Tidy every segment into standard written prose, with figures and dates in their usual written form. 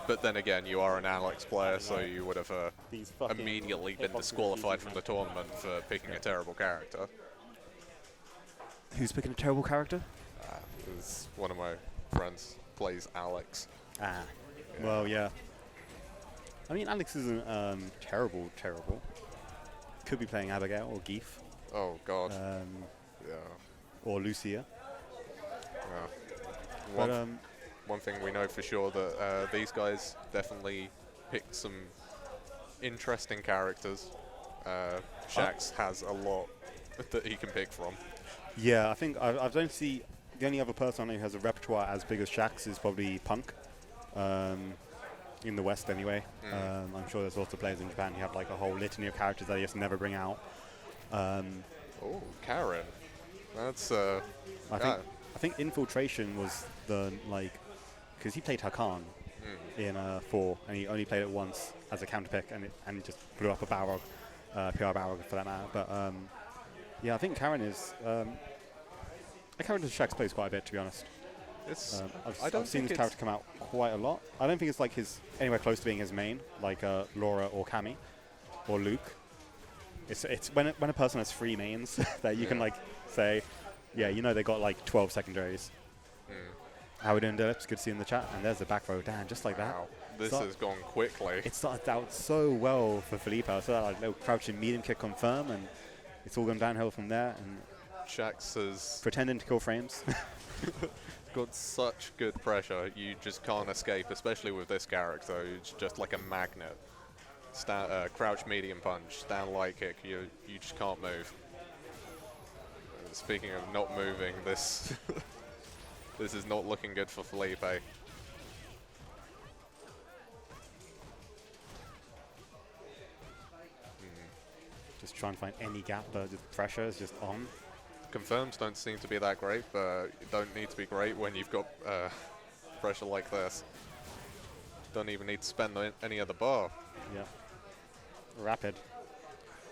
But then again, you are an Alex player, so you would have immediately been disqualified from the tournament for picking a terrible character. Who's picking a terrible character? One of my friends plays Alex. Ah. Yeah. Well, yeah. I mean, Alex isn't terrible. Could be playing Abigail or Geef. Oh, God. Yeah. Or Lucia. Yeah. One thing we know for sure that these guys definitely picked some interesting characters. Shakz has a lot that he can pick from. Yeah, I think I don't see the only other person I know who has a repertoire as big as Shakz is probably Punk. In the West, anyway. I'm sure there's lots of players in Japan who have like a whole litany of characters that they just never bring out. Oh, Karin. That's I think Infiltration was the because he played Hakan in 4, and he only played it once as a counter pick, and it just blew up a Balrog, PR Balrog for that matter. But yeah, I think Karin is a character Shakz plays quite a bit, to be honest. I've seen this character come out quite a lot. I don't think it's like anywhere close to being his main, like Laura or Cammy or Luke. It's when a person has 3 mains that you can say, yeah, they got like 12 secondaries. How we doing, Dillips? Good to see you in the chat. And there's the back row. Damn, just like that. Wow. This has gone quickly. It started out so well for Felipe. I saw that little crouching medium kick confirm, and it's all gone downhill from there. And Shakz has pretending to kill frames. got such good pressure, you just can't escape, especially with this character who's just like a magnet. Crouch medium punch, stand light kick, you just can't move. Speaking of not moving, this this is not looking good for Felipe. Just trying to find any gap, but the pressure is just on. Confirms don't seem to be that great, but you don't need to be great when you've got pressure like this. Don't even need to spend any other bar. Yeah. Rapid.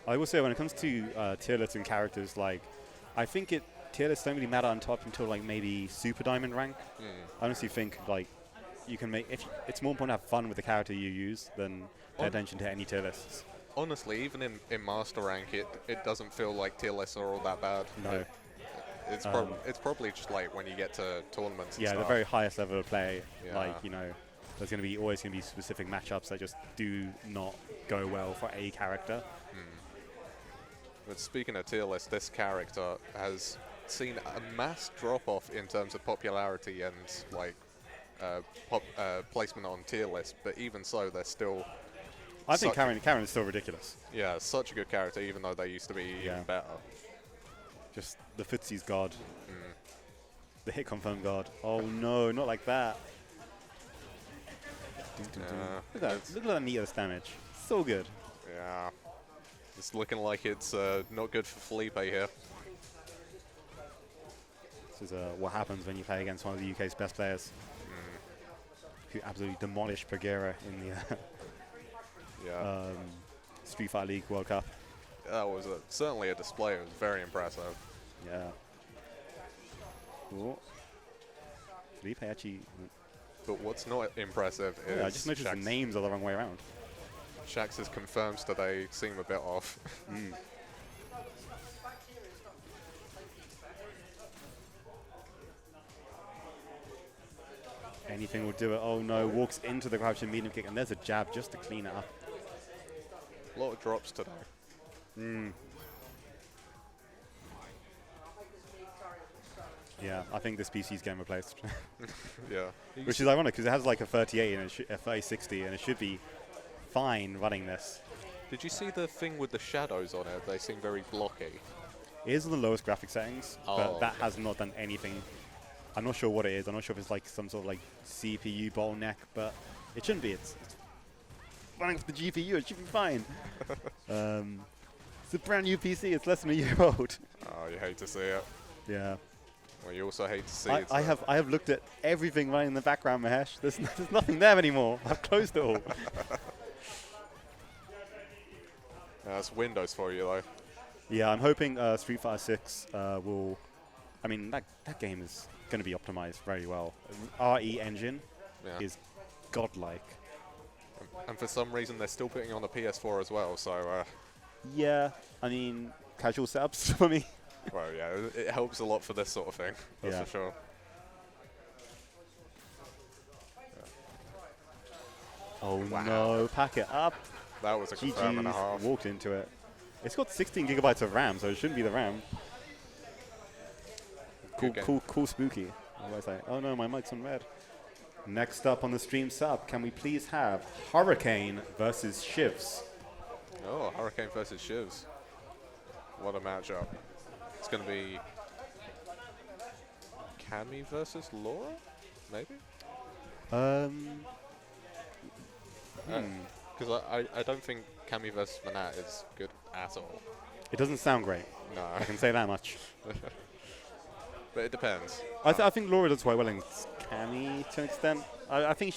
I will say when it comes to tier lists and characters, I think tier lists don't really matter on top until maybe Super Diamond rank. I honestly think you can it's more important to have fun with the character you use than pay attention to any tier lists. Honestly, even in Master rank, it doesn't feel like tier lists are all that bad. No. It's probably just when you get to tournaments and stuff. The very highest level of play, there's always going to be specific matchups that just do not go well for a character. But speaking of tier list, this character has seen a mass drop-off in terms of popularity and placement on tier list, but even so, they're still... I think Karin is still ridiculous. Yeah, such a good character, even though they used to be even better. Just the footsie's god. The hit confirm god. Oh no, not like that. Look at that Neos damage. So good. Yeah. It's looking like it's not good for Felipe here. This is what happens when you play against one of the UK's best players. Who absolutely demolished Bagheera in the Street Fighter League World Cup. That was certainly a display. It was very impressive. Yeah. Cool. Felipe actually... But what's not impressive is... I just noticed the names are the wrong way around. Shakz's confirms today seem a bit off. Anything will do it. Oh no, walks into the crouching medium kick, and there's a jab just to clean it up. A lot of drops today. Yeah, I think this PC's getting replaced. Yeah. Which is ironic, because it has a 38 and a 3060, and it should be fine running this. Did you see the thing with the shadows on it? They seem very blocky. It is on the lowest graphic settings, but that has not done anything. I'm not sure what it is. I'm not sure if it's some sort of CPU bottleneck, but it shouldn't be. It's running off the GPU. It should be fine. It's a brand new PC. It's less than a year old. Oh, you hate to see it. Yeah. Well, you also hate to see it. I have looked at everything running in the background, Mahesh. There's nothing there anymore. I've closed it all. That's Windows for you, though. Yeah, I'm hoping Street Fighter 6 will... I mean, that game is going to be optimized very well. RE engine is godlike. And for some reason, they're still putting on a PS4 as well. So, Yeah, I mean, casual setups for me. well, yeah, it helps a lot for this sort of thing. That's Yeah. for sure. Oh Wow. no, pack it up. That was a confirm and a GG's half. walked into it. It's got 16 gigabytes of RAM, so it shouldn't be the RAM. Cool, Good game. cool, spooky. I was like, oh no, my mic's on red. Next up on the stream sub, can we please have Hurricane versus Shivs? Oh, Hurricane versus Shivs. What a matchup. It's going to be Cammy versus Laura, maybe? Because I don't think Cammy versus Manat is good at all. It doesn't sound great. No. I can say that much. But it depends. I think Laura does quite well in Cammy to an extent. I think she